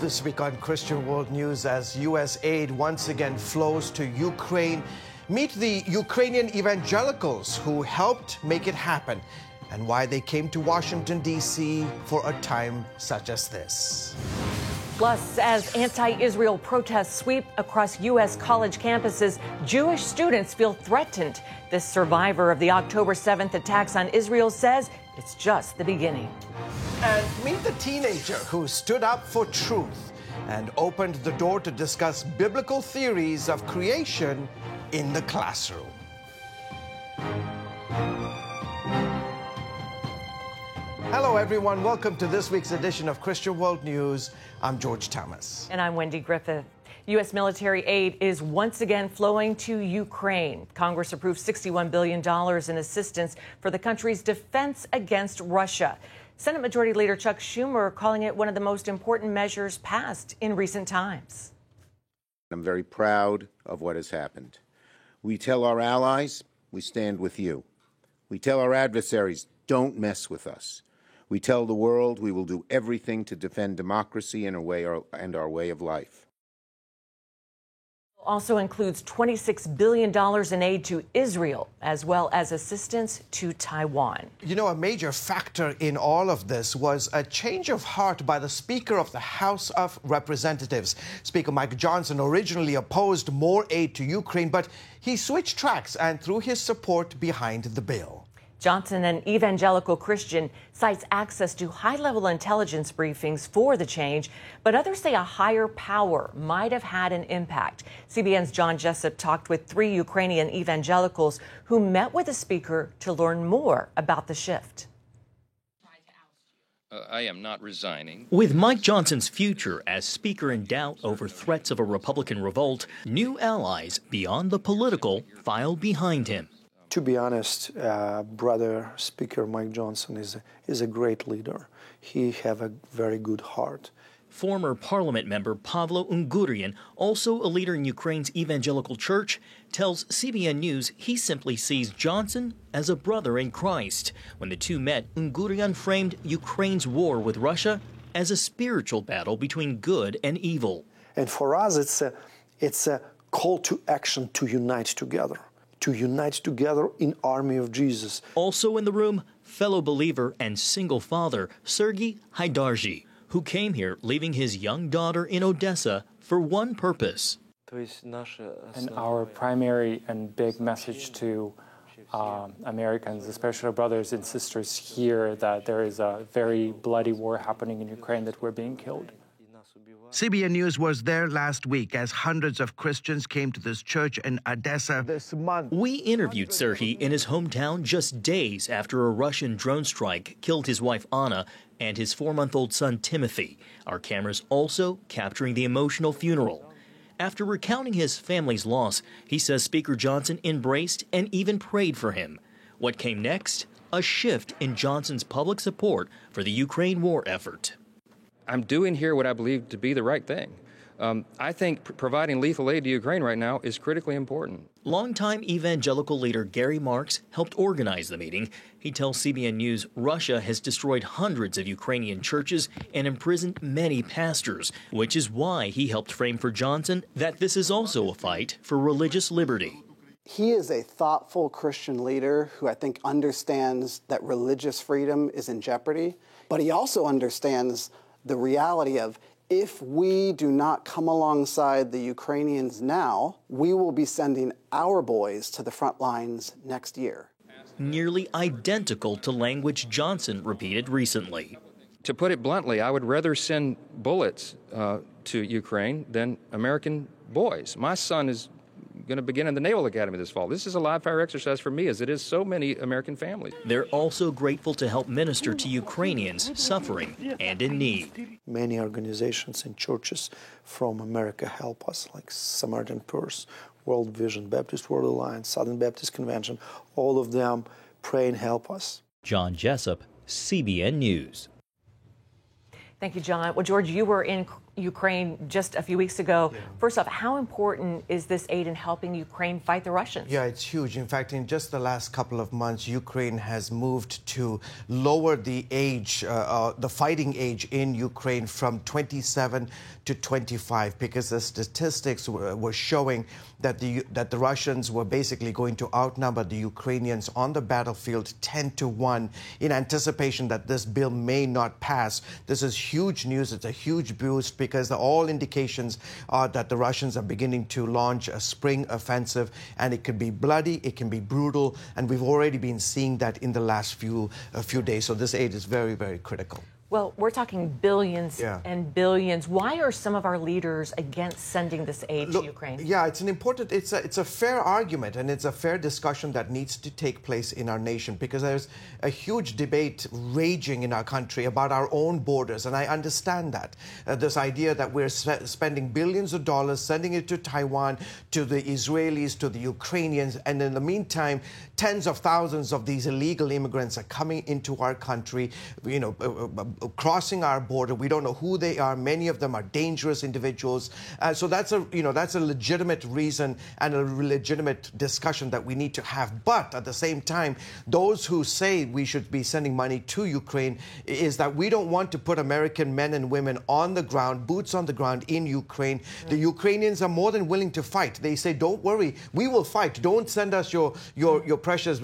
This week on Christian World News, as U.S. aid once again flows to Ukraine, meet the Ukrainian evangelicals who helped make it happen and why they came to Washington, D.C. for a time such as this. Plus, as anti-Israel protests sweep across U.S. college campuses, Jewish students feel threatened. This survivor of the October 7th attacks on Israel says it's just the beginning. And meet the teenager who stood up for truth and opened the door to discuss biblical theories of creation in the classroom. Hello, everyone. Welcome to this week's edition of Christian World News. I'm George Thomas. And I'm Wendy Griffith. U.S. military aid is once again flowing to Ukraine. Congress approved $61 billion in assistance for the country's defense against Russia. Senate Majority Leader Chuck Schumer calling it one of the most important measures passed in recent times. I'm very proud of what has happened. We tell our allies, we stand with you. We tell our adversaries, don't mess with us. We tell the world we will do everything to defend democracy and our way of life. Also includes $26 billion in aid to Israel, as well as assistance to Taiwan. You know, a major factor in all of this was a change of heart by the Speaker of the House of Representatives. Speaker Mike Johnson originally opposed more aid to Ukraine, but he switched tracks and threw his support behind the bill. Johnson, an evangelical Christian, cites access to high-level intelligence briefings for the change, but others say a higher power might have had an impact. CBN's John Jessup talked with 3 Ukrainian evangelicals who met with the speaker to learn more about the shift. I am not resigning. With Mike Johnson's future as speaker in doubt over threats of a Republican revolt, new allies beyond the political filed behind him. To be honest, brother Speaker Mike Johnson is a great leader. He has a very good heart. Former parliament member Pavlo Ungurian, also a leader in Ukraine's evangelical church, tells CBN News he simply sees Johnson as a brother in Christ. When the two met, Ungurian framed Ukraine's war with Russia as a spiritual battle between good and evil. And for us, it's a call to action to unite together. To unite together in army of Jesus. Also in the room, fellow believer and single father Sergei Haidarji, who came here leaving his young daughter in Odessa for one purpose. And our primary and big message to Americans, especially our brothers and sisters here, that there is a very bloody war happening in Ukraine, that we're being killed. CBN News was there last week as hundreds of Christians came to this church in Odessa this month. We interviewed Sergei in his hometown just days after a Russian drone strike killed his wife Anna and his 4-month-old son Timothy. Our cameras also capturing the emotional funeral. After recounting his family's loss, he says Speaker Johnson embraced and even prayed for him. What came next? A shift in Johnson's public support for the Ukraine war effort. I'm doing here what I believe to be the right thing. I think providing lethal aid to Ukraine right now is critically important. Longtime evangelical leader Gary Marks helped organize the meeting. He tells CBN News Russia has destroyed hundreds of Ukrainian churches and imprisoned many pastors, which is why he helped frame for Johnson that this is also a fight for religious liberty. He is a thoughtful Christian leader who I think understands that religious freedom is in jeopardy, but he also understands the reality of if we do not come alongside the Ukrainians now, we will be sending our boys to the front lines next year. Nearly identical to language Johnson repeated recently. To put it bluntly, I would rather send bullets to Ukraine than American boys. My son is going to begin in the Naval Academy this fall. This is a live fire exercise for me, as it is so many American families. They're also grateful to help minister to Ukrainians suffering and in need. Many organizations and churches from America help us, like Samaritan Purse, World Vision, Baptist World Alliance, Southern Baptist Convention. All of them pray and help us. John Jessup, CBN News. Thank you, John. Well, George, you were in Ukraine just a few weeks ago. Yeah. First off, how important is this aid in helping Ukraine fight the Russians? Yeah, it's huge. In fact, in just the last couple of months, Ukraine has moved to lower the age, the fighting age in Ukraine from 27 to 25, because the statistics were showing that the Russians were basically going to outnumber the Ukrainians on the battlefield 10-1 in anticipation that this bill may not pass. This is huge news. It's a huge boost because all indications are that the Russians are beginning to launch a spring offensive, and it could be bloody, it can be brutal, and we've already been seeing that in the last few days. So this aid is very, very critical. Well, we're talking billions and billions. Why are some of our leaders against sending this aid to Ukraine? Yeah, it's a fair argument, and it's a fair discussion that needs to take place in our nation, because there's a huge debate raging in our country about our own borders, and I understand that. This idea that we're spending billions of dollars, sending it to Taiwan, to the Israelis, to the Ukrainians, and in the meantime, tens of thousands of these illegal immigrants are coming into our country, crossing our border. We don't know who they are. Many of them are dangerous individuals. So that's a legitimate reason and a legitimate discussion that we need to have. But at the same time, those who say we should be sending money to Ukraine is that we don't want to put American men and women on the ground, boots on the ground in Ukraine. The Ukrainians are more than willing to fight. They say, don't worry, we will fight. Don't send us your precious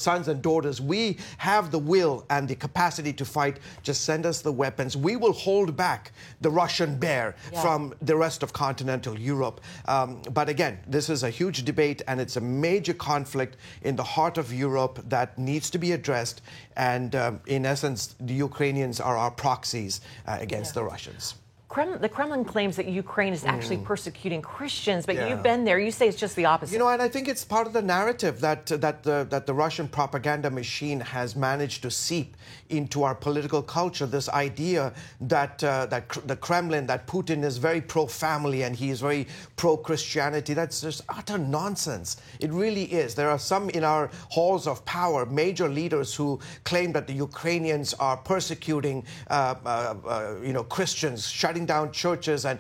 sons and daughters. We have the will and the capacity to fight. Just send us the weapons. We will hold back the Russian bear from the rest of continental Europe. But again, this is a huge debate, and it's a major conflict in the heart of Europe that needs to be addressed. And in essence, the Ukrainians are our proxies against the Russians. The Kremlin claims that Ukraine is actually persecuting Christians, but you've been there. You say it's just the opposite. And I think it's part of the narrative that the Russian propaganda machine has managed to seep into our political culture. This idea that the Kremlin, that Putin is very pro-family and he is very pro-Christianity. That's just utter nonsense. It really is. There are some in our halls of power, major leaders who claim that the Ukrainians are persecuting, Christians, shutting down churches and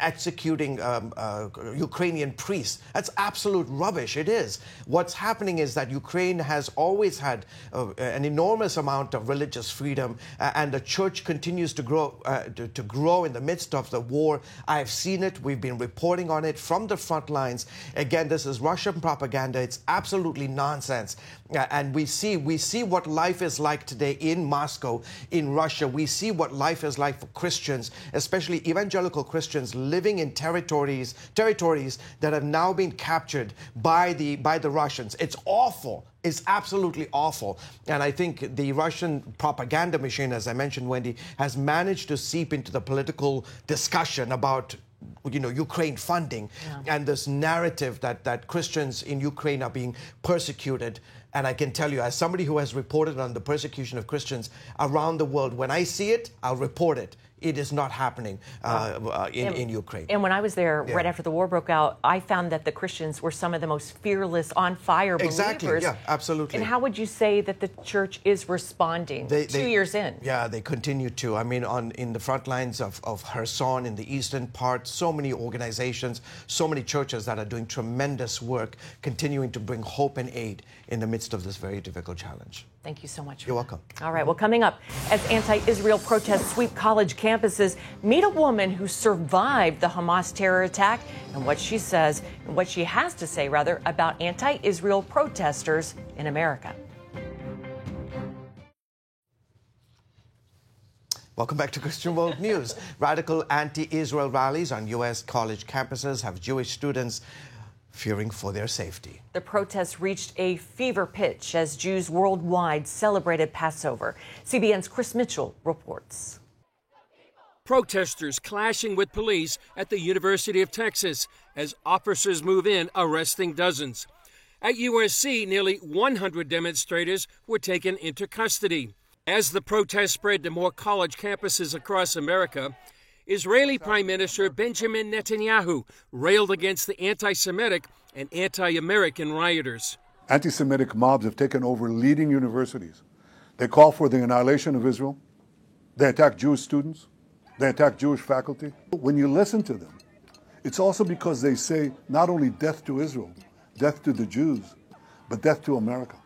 executing Ukrainian priests. That's absolute rubbish. It is. What's happening is that Ukraine has always had an enormous amount of religious freedom, and the church continues to grow in the midst of the war. I've seen it. We've been reporting on it from the front lines. Again, this is Russian propaganda. It's absolutely nonsense. And we see what life is like today in Moscow, in Russia. We see what life is like for Christians, especially evangelical Christians living in territories that have now been captured by the Russians. It's awful. It's absolutely awful. And I think the Russian propaganda machine, as I mentioned, Wendy, has managed to seep into the political discussion about Ukraine funding and this narrative that Christians in Ukraine are being persecuted. And I can tell you, as somebody who has reported on the persecution of Christians around the world, when I see it, I'll report it. It is not happening in Ukraine. And when I was there right after the war broke out, I found that the Christians were some of the most fearless, on-fire believers. Exactly, yeah, absolutely. And how would you say that the church is responding 2 years in? Yeah, they continue to. I mean, in the front lines of Kherson, in the eastern part, so many organizations, so many churches that are doing tremendous work, continuing to bring hope and aid in the midst of this very difficult challenge. Thank you so much. You're welcome. All right, well, coming up, as anti-Israel protests sweep college campuses, meet a woman who survived the Hamas terror attack and what she says, and what she has to say, rather, about anti-Israel protesters in America. Welcome back to Christian World News. Radical anti-Israel rallies on U.S. college campuses have Jewish students fearing for their safety. The protests reached a fever pitch as Jews worldwide celebrated Passover. CBN's Chris Mitchell reports. Protesters clashing with police at the University of Texas as officers move in, arresting dozens. At USC, nearly 100 demonstrators were taken into custody. As the protests spread to more college campuses across America, Israeli Prime Minister Benjamin Netanyahu railed against the anti-Semitic and anti-American rioters. Anti-Semitic mobs have taken over leading universities. They call for the annihilation of Israel. They attack Jewish students. They attack Jewish faculty. When you listen to them, it's also because they say not only death to Israel, death to the Jews, but death to America.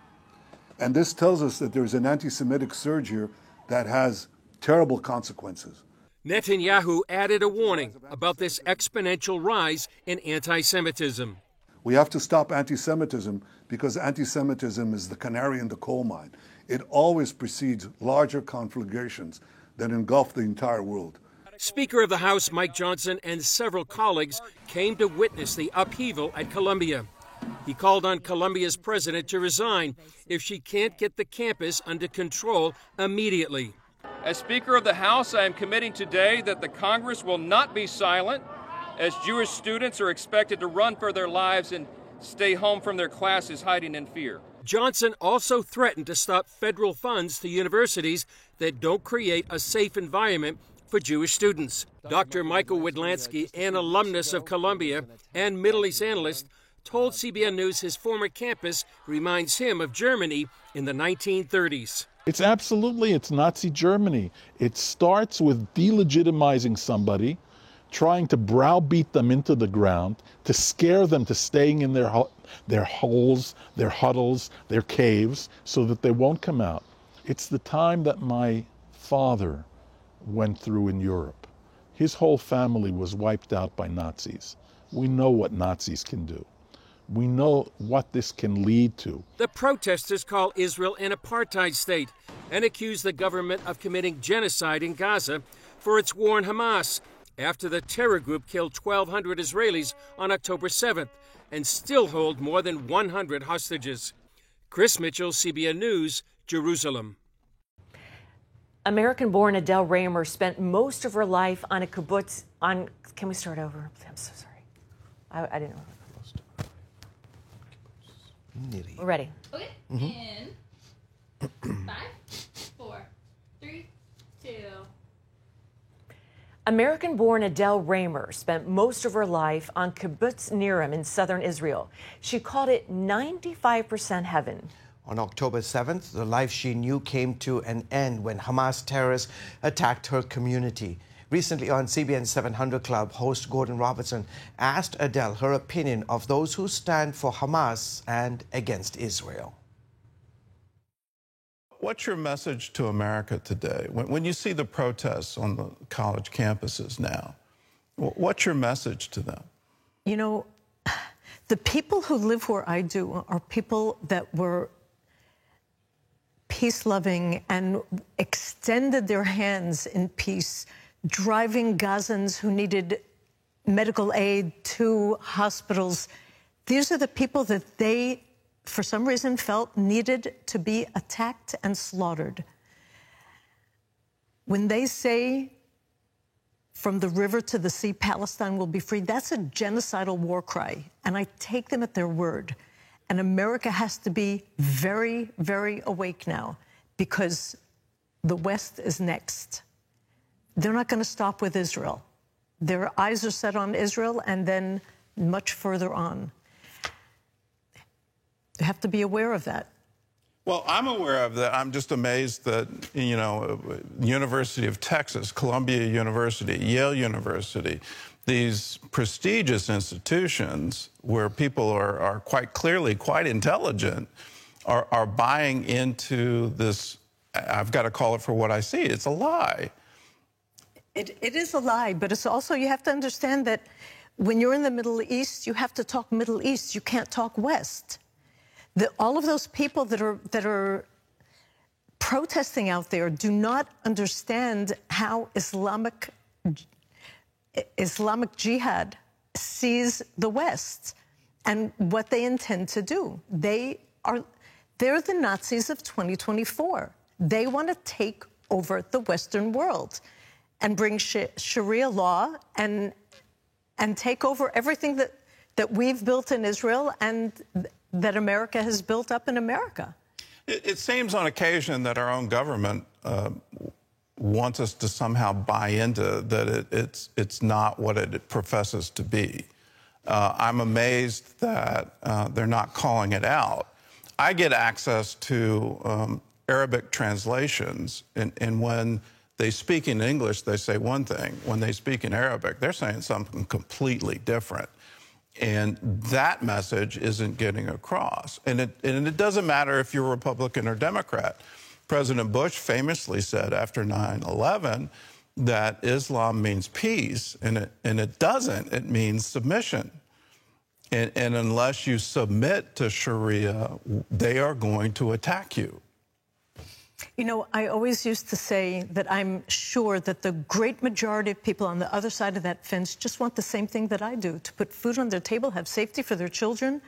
And this tells us that there's an anti-Semitic surge here that has terrible consequences. Netanyahu added a warning about this exponential rise in anti-Semitism. We have to stop anti-Semitism because anti-Semitism is the canary in the coal mine. It always precedes larger conflagrations that engulf the entire world. Speaker of the House Mike Johnson and several colleagues came to witness the upheaval at Columbia. He called on Columbia's president to resign if she can't get the campus under control immediately. As Speaker of the House, I am committing today that the Congress will not be silent as Jewish students are expected to run for their lives and stay home from their classes hiding in fear. Johnson also threatened to stop federal funds to universities that don't create a safe environment for Jewish students. Dr. Michael Widlansky, an alumnus of Columbia and Middle East analyst, told CBN News his former campus reminds him of Germany in the 1930s. It's Nazi Germany. It starts with delegitimizing somebody, trying to browbeat them into the ground, to scare them to staying in their holes, their huddles, their caves, so that they won't come out. It's the time that my father went through in Europe. His whole family was wiped out by Nazis. We know what Nazis can do. We know what this can lead to. The protesters call Israel an apartheid state and accuse the government of committing genocide in Gaza for its war on Hamas after the terror group killed 1,200 Israelis on October 7th and still hold more than 100 hostages. Chris Mitchell, CBN News, Jerusalem. American-born Adele Raymer spent most of her life on a kibbutz on... Can we start over? I'm so sorry. I didn't know. We're ready. Okay. In 5, 4, 3, 2. American-born Adele Raymer spent most of her life on Kibbutz Niram in southern Israel. She called it 95% heaven. On October 7th, the life she knew came to an end when Hamas terrorists attacked her community. Recently on CBN 700 Club, host Gordon Robertson asked Adele her opinion of those who stand for Hamas and against Israel. What's your message to America today? When you see the protests on the college campuses now, what's your message to them? You know, the people who live where I do are people that were peace-loving and extended their hands in peace, driving Gazans who needed medical aid to hospitals. These are the people that they, for some reason, felt needed to be attacked and slaughtered. When they say, from the river to the sea, Palestine will be free, that's a genocidal war cry, and I take them at their word. And America has to be very, very awake now, because the West is next. They're not going to stop with Israel. Their eyes are set on Israel and then much further on. You have to be aware of that. Well, I'm aware of that. I'm just amazed that, you know, University of Texas, Columbia University, Yale University, these prestigious institutions where people are quite clearly quite intelligent are buying into this. I've got to call it for what I see. It's a lie. It is a lie, but it's also, you have to understand that when you're in the Middle East, you have to talk Middle East. You can't talk West. All of those people that are protesting out there do not understand how Islamic Jihad sees the West and what they intend to do. They're the Nazis of 2024. They want to take over the Western world and bring Sharia law and take over everything that we've built in Israel and that America has built up in America. It seems on occasion that our own government wants us to somehow buy into that it's not what it professes to be. I'm amazed that they're not calling it out. I get access to Arabic translations, and when They speak in English, they say one thing. When they speak in Arabic, they're saying something completely different. And that message isn't getting across. And it doesn't matter if you're Republican or Democrat. President Bush famously said after 9/11 that Islam means peace, and it doesn't. It means submission. And unless you submit to Sharia, they are going to attack you. You know, I always used to say that I'm sure that the great majority of people on the other side of that fence just want the same thing that I do, to put food on their table, have safety for their children.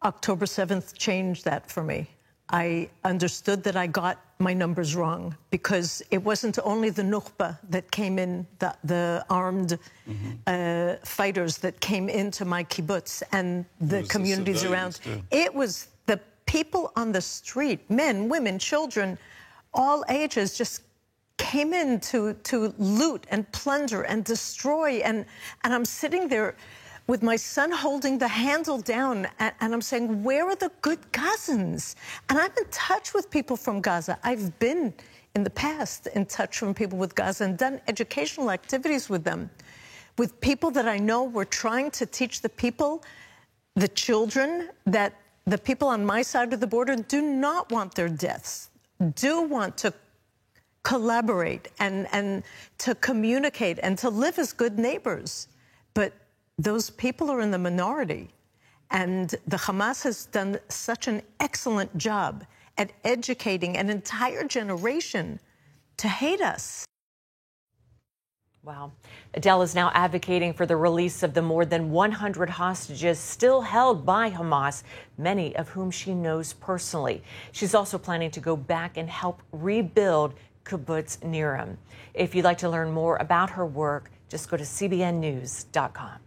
October 7th changed that for me. I understood that I got my numbers wrong, because it wasn't only the Nukhba that came in, the armed fighters that came into my kibbutz and the communities around. It was the people on the street, men, women, children, all ages, just came in to loot and plunder and destroy. And I'm sitting there with my son holding the handle down, and I'm saying, where are the good Gazans? And I'm in touch with people from Gaza. I've been, in the past, in touch with people with Gaza and done educational activities with them. With people that I know were trying to teach the people, the children, that the people on my side of the border do not want their deaths, do want to collaborate and to communicate and to live as good neighbors. But those people are in the minority. And the Hamas has done such an excellent job at educating an entire generation to hate us. Wow. Adele is now advocating for the release of the more than 100 hostages still held by Hamas, many of whom she knows personally. She's also planning to go back and help rebuild Kibbutz Niram. If you'd like to learn more about her work, just go to cbnnews.com.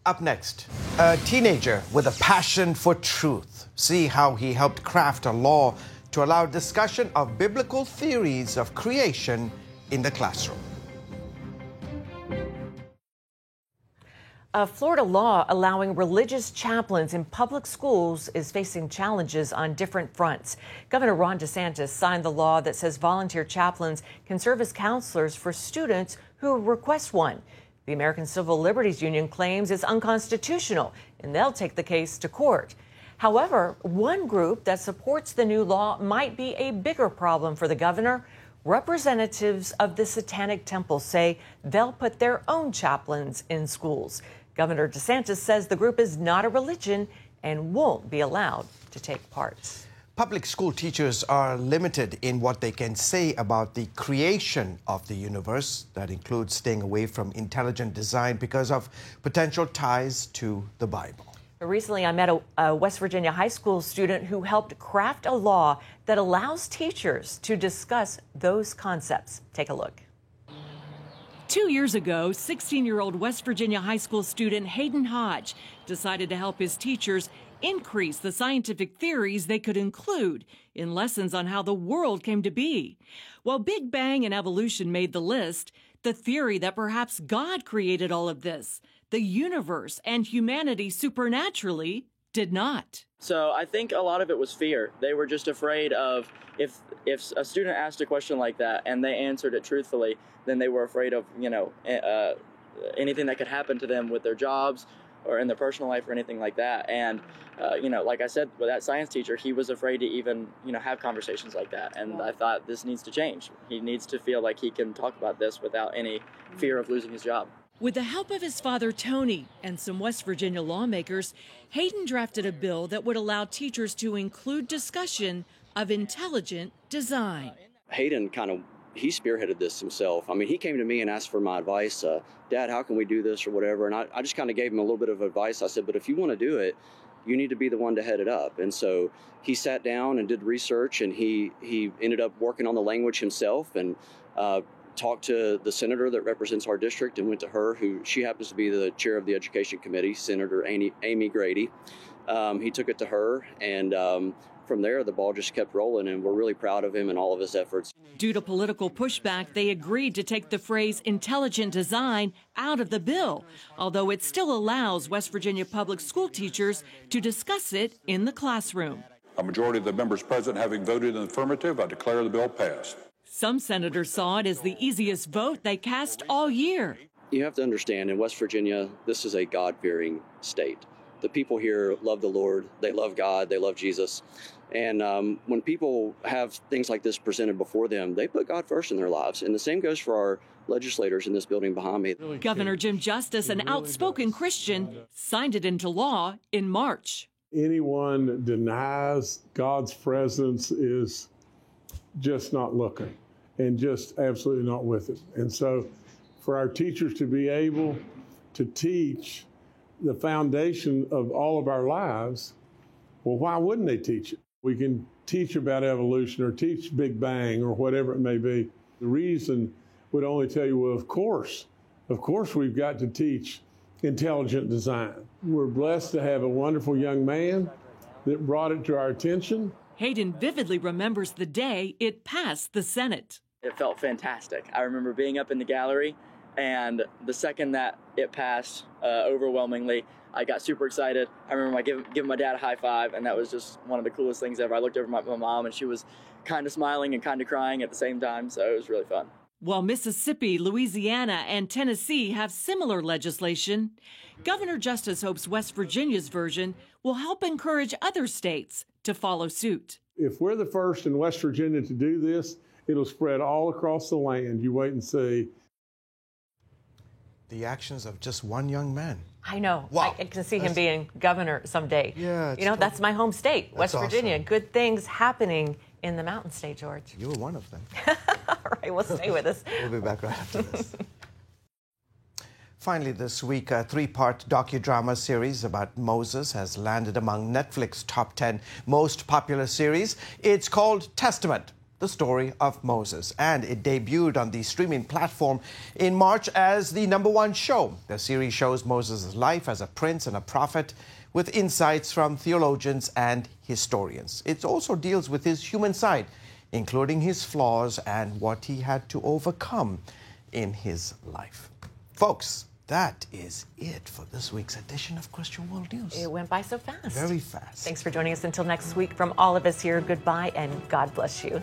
Up next, a teenager with a passion for truth. See how he helped craft a law to allow discussion of biblical theories of creation in the classroom. A Florida law allowing religious chaplains in public schools is facing challenges on different fronts. Governor Ron DeSantis signed the law that says volunteer chaplains can serve as counselors for students who request one. The American Civil Liberties Union claims it's unconstitutional, and they'll take the case to court. However, one group that supports the new law might be a bigger problem for the governor. Representatives of the Satanic Temple say they'll put their own chaplains in schools. Governor DeSantis says the group is not a religion and won't be allowed to take part. Public school teachers are limited in what they can say about the creation of the universe. That includes staying away from intelligent design because of potential ties to the Bible. Recently, I met a West Virginia high school student who helped craft a law that allows teachers to discuss those concepts. Take a look. 2 years ago, 16-year-old West Virginia high school student Hayden Hodge decided to help his teachers increase the scientific theories they could include in lessons on how the world came to be. While Big Bang and evolution made the list, the theory that perhaps God created all of this, the universe and humanity supernaturally, did not. So I think a lot of it was fear. They were just afraid of if a student asked a question like that and they answered it truthfully, then they were afraid of, anything that could happen to them with their jobs or in their personal life or anything like that. And, like I said, with that science teacher, he was afraid to even, have conversations like that. And I thought this needs to change. He needs to feel like he can talk about this without any fear of losing his job. With the help of his father, Tony, and some West Virginia lawmakers, Hayden drafted a bill that would allow teachers to include discussion of intelligent design. Hayden he spearheaded this himself. I mean, he came to me and asked for my advice. Dad, how can we do this or whatever? And I just kind of gave him a little bit of advice. I said, but if you want to do it, you need to be the one to head it up. And so he sat down and did research, and he ended up working on the language himself and talked to the senator that represents our district and went to her, she happens to be the chair of the education committee, Senator Amy Grady. He took it to her, and from there, the ball just kept rolling, and we're really proud of him and all of his efforts. Due to political pushback, they agreed to take the phrase intelligent design out of the bill, although it still allows West Virginia public school teachers to discuss it in the classroom. A majority of the members present having voted in the affirmative, I declare the bill passed. Some senators saw it as the easiest vote they cast all year. You have to understand, in West Virginia, this is a God-fearing state. The people here love the Lord, they love God, they love Jesus. And when people have things like this presented before them, they put God first in their lives. And the same goes for our legislators in this building behind me. Governor Jim Justice, an outspoken Christian, signed it into law in March. Anyone that denies God's presence is just not looking and just absolutely not with it. And so for our teachers to be able to teach the foundation of all of our lives, well, why wouldn't they teach it? We can teach about evolution or teach Big Bang or whatever it may be. The reason would only tell you, well, of course we've got to teach intelligent design. We're blessed to have a wonderful young man that brought it to our attention. Hayden vividly remembers the day it passed the Senate. It felt fantastic. I remember being up in the gallery, and the second that it passed overwhelmingly, I got super excited. I remember giving my dad a high five, and that was just one of the coolest things ever. I looked over at my mom, and she was kind of smiling and kind of crying at the same time, so it was really fun. While Mississippi, Louisiana, and Tennessee have similar legislation, Governor Justice hopes West Virginia's version will help encourage other states to follow suit. If we're the first in West Virginia to do this, it'll spread all across the land. You wait and see. The actions of just one young man. I know. Wow. I can see him being governor someday. Yeah. You know, that's my home state, West Virginia. Awesome. Good things happening in the Mountain State, George. You were one of them. All right, well, stay with us. We'll be back right after this. Finally, this week, a three-part docudrama series about Moses has landed among Netflix's top 10 most popular series. It's called Testament, the story of Moses, and it debuted on the streaming platform in March as the #1 show. The series shows Moses' life as a prince and a prophet with insights from theologians and historians. It also deals with his human side, including his flaws and what he had to overcome in his life. Folks, that is it for this week's edition of Christian World News. It went by so fast. Very fast. Thanks for joining us until next week. From all of us here, goodbye and God bless you.